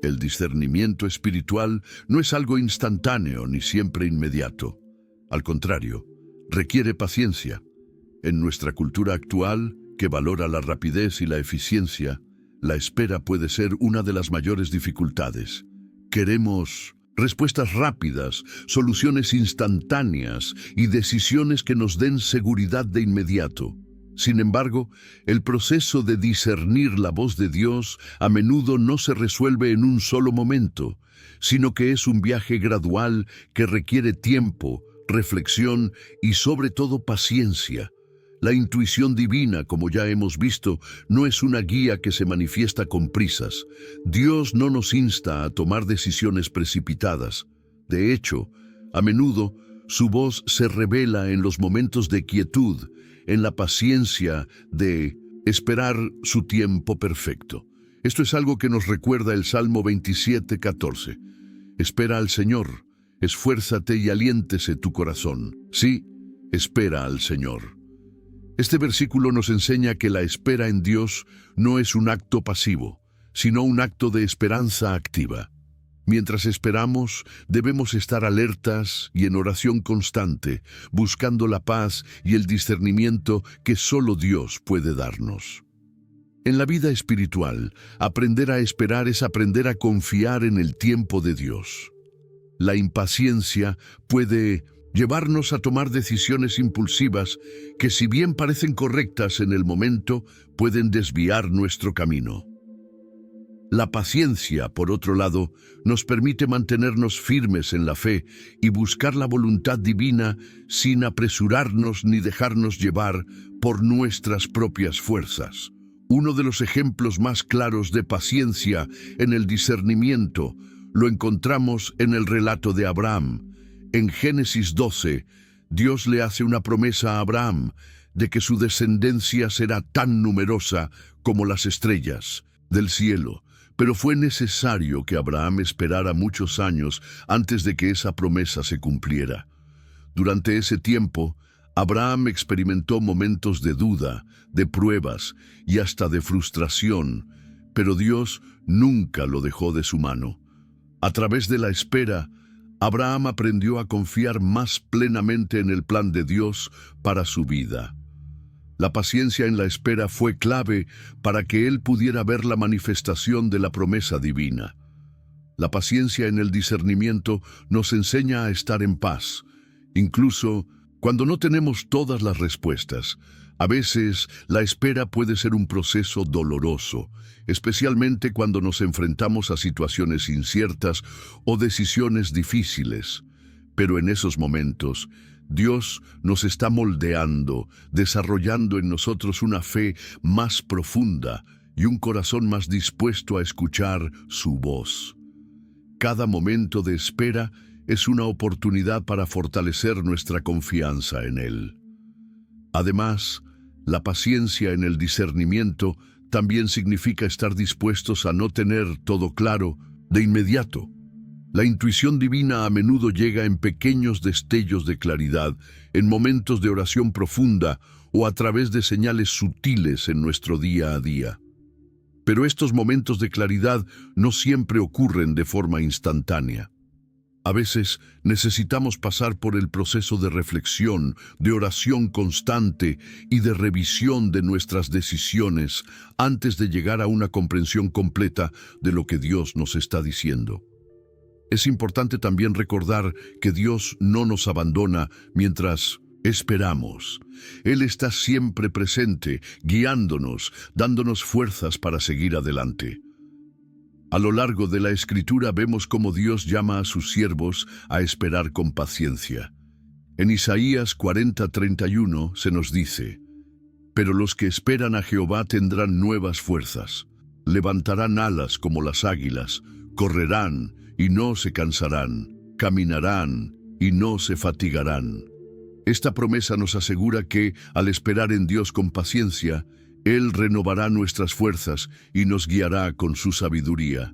El discernimiento espiritual no es algo instantáneo ni siempre inmediato. Al contrario, requiere paciencia. En nuestra cultura actual, que valora la rapidez y la eficiencia, la espera puede ser una de las mayores dificultades. Queremos respuestas rápidas, soluciones instantáneas y decisiones que nos den seguridad de inmediato. Sin embargo, el proceso de discernir la voz de Dios a menudo no se resuelve en un solo momento, sino que es un viaje gradual que requiere tiempo, reflexión y sobre todo paciencia. La intuición divina, como ya hemos visto, no es una guía que se manifiesta con prisas. Dios no nos insta a tomar decisiones precipitadas. De hecho, a menudo, su voz se revela en los momentos de quietud, en la paciencia de esperar su tiempo perfecto. Esto es algo que nos recuerda el Salmo 27:14. Espera al Señor, esfuérzate y aliéntese tu corazón. Sí, espera al Señor. Este versículo nos enseña que la espera en Dios no es un acto pasivo, sino un acto de esperanza activa. Mientras esperamos, debemos estar alertas y en oración constante, buscando la paz y el discernimiento que solo Dios puede darnos. En la vida espiritual, aprender a esperar es aprender a confiar en el tiempo de Dios. La impaciencia puede llevarnos a tomar decisiones impulsivas que, si bien parecen correctas en el momento, pueden desviar nuestro camino. La paciencia, por otro lado, nos permite mantenernos firmes en la fe y buscar la voluntad divina sin apresurarnos ni dejarnos llevar por nuestras propias fuerzas. Uno de los ejemplos más claros de paciencia en el discernimiento lo encontramos en el relato de Abraham. En Génesis 12, Dios le hace una promesa a Abraham de que su descendencia será tan numerosa como las estrellas del cielo. Pero fue necesario que Abraham esperara muchos años antes de que esa promesa se cumpliera. Durante ese tiempo, Abraham experimentó momentos de duda, de pruebas y hasta de frustración, pero Dios nunca lo dejó de su mano. A través de la espera, Abraham aprendió a confiar más plenamente en el plan de Dios para su vida. La paciencia en la espera fue clave para que él pudiera ver la manifestación de la promesa divina. La paciencia en el discernimiento nos enseña a estar en paz, incluso cuando no tenemos todas las respuestas. A veces, la espera puede ser un proceso doloroso, especialmente cuando nos enfrentamos a situaciones inciertas o decisiones difíciles. Pero en esos momentos, Dios nos está moldeando, desarrollando en nosotros una fe más profunda y un corazón más dispuesto a escuchar su voz. Cada momento de espera es una oportunidad para fortalecer nuestra confianza en Él. Además, la paciencia en el discernimiento también significa estar dispuestos a no tener todo claro de inmediato. La intuición divina a menudo llega en pequeños destellos de claridad, en momentos de oración profunda o a través de señales sutiles en nuestro día a día. Pero estos momentos de claridad no siempre ocurren de forma instantánea. A veces necesitamos pasar por el proceso de reflexión, de oración constante y de revisión de nuestras decisiones antes de llegar a una comprensión completa de lo que Dios nos está diciendo. Es importante también recordar que Dios no nos abandona mientras esperamos. Él está siempre presente, guiándonos, dándonos fuerzas para seguir adelante. A lo largo de la Escritura vemos cómo Dios llama a sus siervos a esperar con paciencia. En Isaías 40:31 se nos dice: «Pero los que esperan a Jehová tendrán nuevas fuerzas, levantarán alas como las águilas, correrán y no se cansarán, caminarán y no se fatigarán». Esta promesa nos asegura que, al esperar en Dios con paciencia, Él renovará nuestras fuerzas y nos guiará con su sabiduría.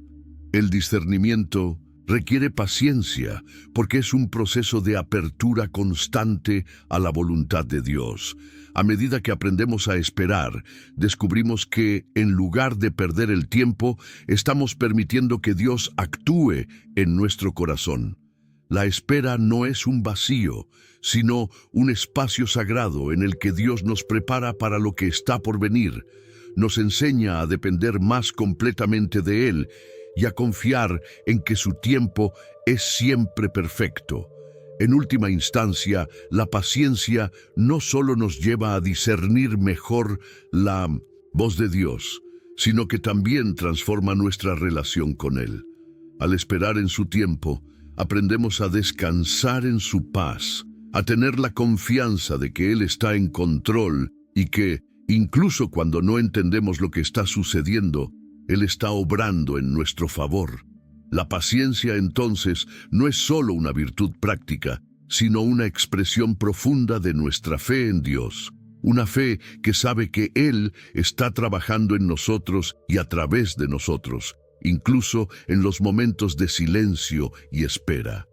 El discernimiento requiere paciencia porque es un proceso de apertura constante a la voluntad de Dios. A medida que aprendemos a esperar, descubrimos que, en lugar de perder el tiempo, estamos permitiendo que Dios actúe en nuestro corazón. La espera no es un vacío, sino un espacio sagrado en el que Dios nos prepara para lo que está por venir. Nos enseña a depender más completamente de Él y a confiar en que su tiempo es siempre perfecto. En última instancia, la paciencia no solo nos lleva a discernir mejor la voz de Dios, sino que también transforma nuestra relación con Él. Al esperar en su tiempo, aprendemos a descansar en su paz, a tener la confianza de que Él está en control y que, incluso cuando no entendemos lo que está sucediendo, Él está obrando en nuestro favor. La paciencia, entonces, no es solo una virtud práctica, sino una expresión profunda de nuestra fe en Dios. Una fe que sabe que Él está trabajando en nosotros y a través de nosotros, incluso en los momentos de silencio y espera.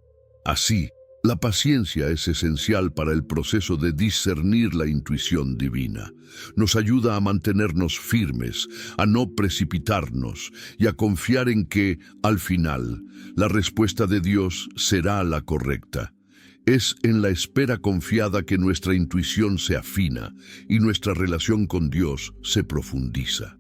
Así, la paciencia es esencial para el proceso de discernir la intuición divina. Nos ayuda a mantenernos firmes, a no precipitarnos y a confiar en que, al final, la respuesta de Dios será la correcta. Es en la espera confiada que nuestra intuición se afina y nuestra relación con Dios se profundiza.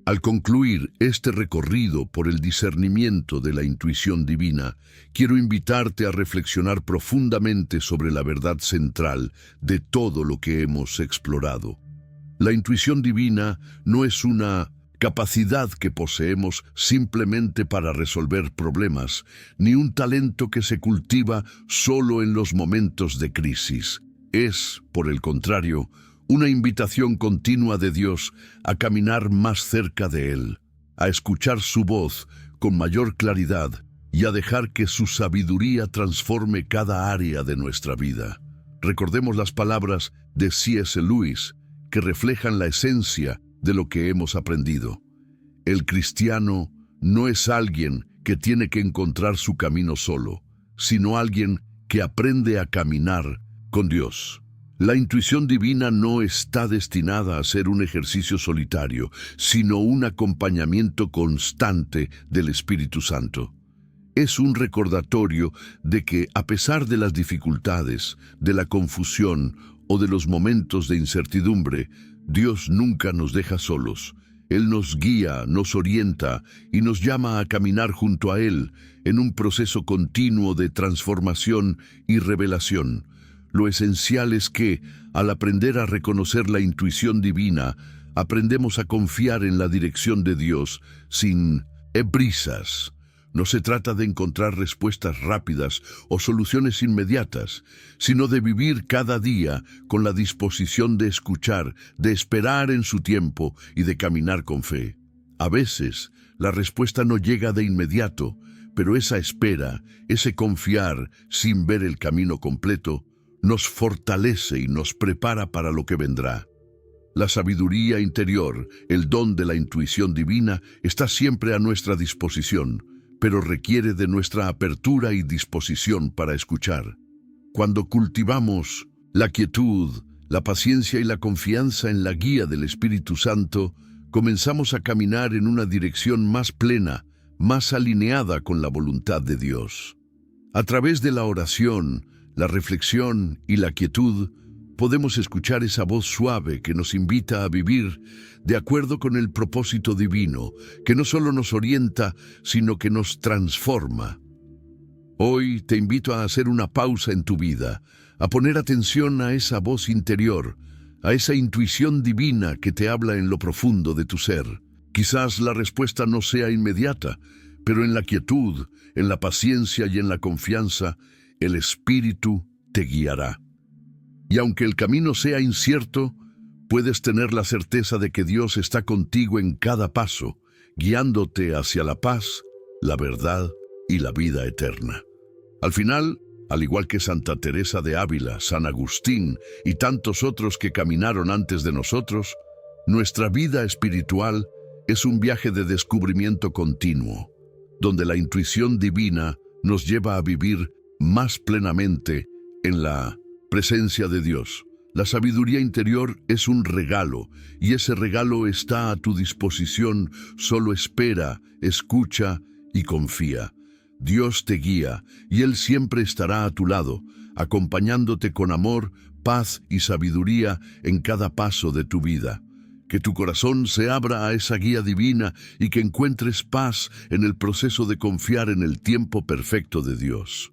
Al concluir este recorrido por el discernimiento de la intuición divina, quiero invitarte a reflexionar profundamente sobre la verdad central de todo lo que hemos explorado. La intuición divina no es una capacidad que poseemos simplemente para resolver problemas, ni un talento que se cultiva solo en los momentos de crisis. Es, por el contrario, una invitación continua de Dios a caminar más cerca de Él, a escuchar su voz con mayor claridad y a dejar que su sabiduría transforme cada área de nuestra vida. Recordemos las palabras de C.S. Lewis, que reflejan la esencia de lo que hemos aprendido. El cristiano no es alguien que tiene que encontrar su camino solo, sino alguien que aprende a caminar con Dios. La intuición divina no está destinada a ser un ejercicio solitario, sino un acompañamiento constante del Espíritu Santo. Es un recordatorio de que, a pesar de las dificultades, de la confusión o de los momentos de incertidumbre, Dios nunca nos deja solos. Él nos guía, nos orienta y nos llama a caminar junto a Él en un proceso continuo de transformación y revelación. Lo esencial es que, al aprender a reconocer la intuición divina, aprendemos a confiar en la dirección de Dios sin prisas. No se trata de encontrar respuestas rápidas o soluciones inmediatas, sino de vivir cada día con la disposición de escuchar, de esperar en su tiempo y de caminar con fe. A veces, la respuesta no llega de inmediato, pero esa espera, ese confiar sin ver el camino completo, nos fortalece y nos prepara para lo que vendrá. La sabiduría interior, el don de la intuición divina, está siempre a nuestra disposición, pero requiere de nuestra apertura y disposición para escuchar. Cuando cultivamos la quietud, la paciencia y la confianza en la guía del Espíritu Santo, comenzamos a caminar en una dirección más plena, más alineada con la voluntad de Dios. A través de la oración, la reflexión y la quietud, podemos escuchar esa voz suave que nos invita a vivir de acuerdo con el propósito divino, que no solo nos orienta, sino que nos transforma. Hoy te invito a hacer una pausa en tu vida, a poner atención a esa voz interior, a esa intuición divina que te habla en lo profundo de tu ser. Quizás la respuesta no sea inmediata, pero en la quietud, en la paciencia y en la confianza, el Espíritu te guiará. Y aunque el camino sea incierto, puedes tener la certeza de que Dios está contigo en cada paso, guiándote hacia la paz, la verdad y la vida eterna. Al final, al igual que Santa Teresa de Ávila, San Agustín y tantos otros que caminaron antes de nosotros, nuestra vida espiritual es un viaje de descubrimiento continuo, donde la intuición divina nos lleva a vivir más plenamente en la presencia de Dios. La sabiduría interior es un regalo, y ese regalo está a tu disposición. Solo espera, escucha y confía. Dios te guía, y Él siempre estará a tu lado, acompañándote con amor, paz y sabiduría en cada paso de tu vida. Que tu corazón se abra a esa guía divina y que encuentres paz en el proceso de confiar en el tiempo perfecto de Dios.